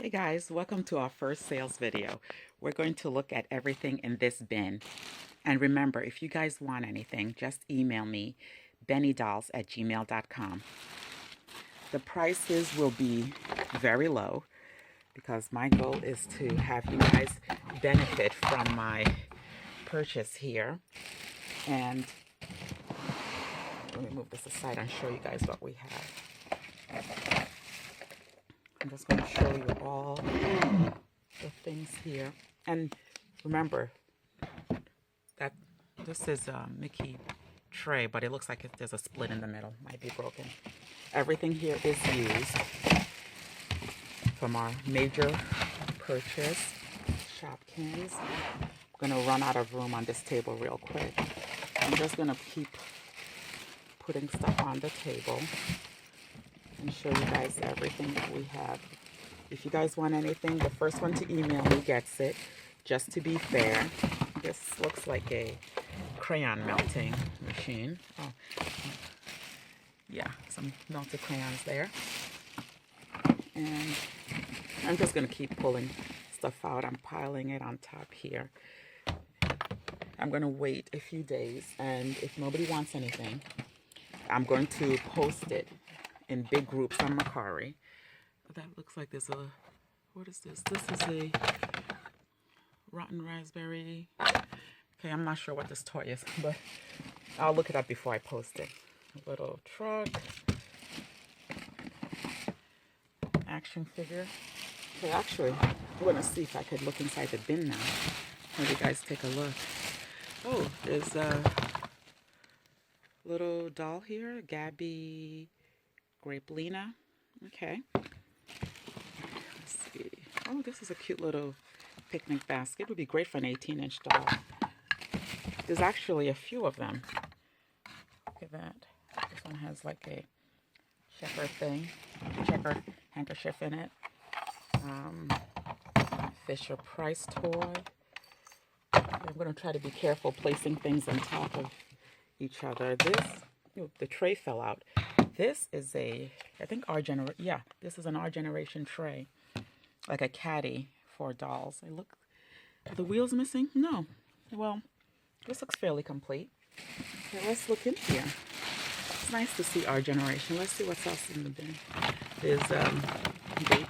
Hey guys, welcome to our first sales video. We're going to look at everything in this bin. And remember, if you guys want anything, just email me, BENEDOLLS@gmail.com. The prices will be very low because my goal is to have you guys benefit from my purchase here. And let me move this aside and show you guys what we have. I'm just going to show you all the things here. And remember that this is a Mickey tray, but it looks like there's a split in the middle. Might be broken. Everything here is used from our major purchase. Shopkins. I'm going to run out of room on this table real quick. I'm just going to keep putting stuff on the table and show you guys everything that we have. If you guys want anything, the first one to email me gets it. Just to be fair, this looks like a crayon melting machine. Oh, yeah, some melted crayons there. And I'm just gonna keep pulling stuff out. I'm piling it on top here. I'm gonna wait a few days, and if nobody wants anything, I'm going to post it in big groups on Mercari. But that looks like there's a, what is this? This is a rotten raspberry. Okay, I'm not sure what this toy is, but I'll look it up before I post it. A little truck. Action figure. Okay, actually, I'm gonna see if I could look inside the bin now. Have you guys take a look. Oh, there's a little doll here, Gabby Grapelina. Okay. Let's see. Oh, this is a cute little picnic basket. It would be great for an 18-inch doll. There's actually a few of them. Look at that. This one has like a checker thing, checker handkerchief in it. Fisher Price toy. I'm going to try to be careful placing things on top of each other. This, oh, the tray fell out. This is a, I think this is an our generation tray, like a caddy for dolls. Hey, look, are the wheels missing? No. Well, this looks fairly complete. Okay, let's look in here. It's nice to see our generation. Let's see what's else in the bin. There's Baby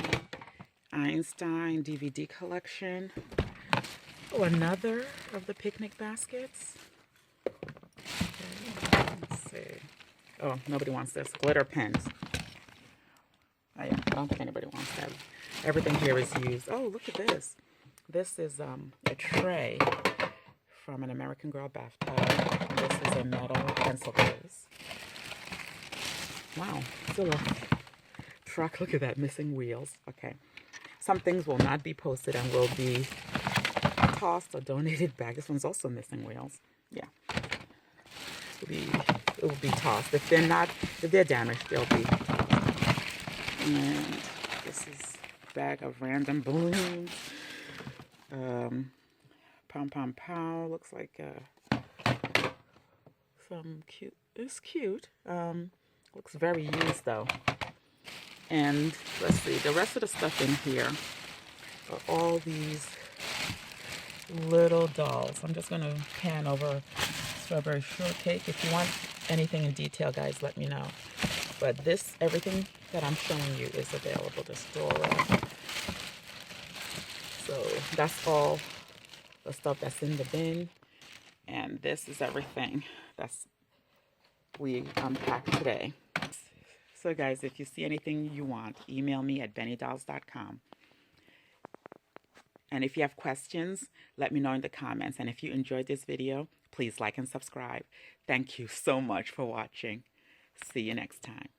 Einstein DVD collection. Oh, another of the picnic baskets. Okay, let's see. Oh, nobody wants this. Glitter pens. Oh, yeah, I don't think anybody wants that. Everything here is used. Oh, look at this. This is a tray from an American Girl bathtub. This is a metal pencil case. Wow, still a truck. Look at that, missing wheels. Okay. Some things will not be posted and will be tossed or donated back. This one's also missing wheels. Yeah. It will be tossed. If they're damaged, they'll be. And this is a bag of random balloons. Pom pom pow. Looks like some cute. It's cute. Looks very used though. And let's see, the rest of the stuff in here are all these little dolls. I'm just going to pan over strawberry shortcake. If you want anything in detail, guys, let me know. But this, everything that I'm showing you is available to store. So that's all the stuff that's in the bin. And this is everything that's we unpacked today. So guys, if you see anything you want, email me at benedolls.com. And if you have questions, let me know in the comments. And if you enjoyed this video, please like and subscribe. Thank you so much for watching. See you next time.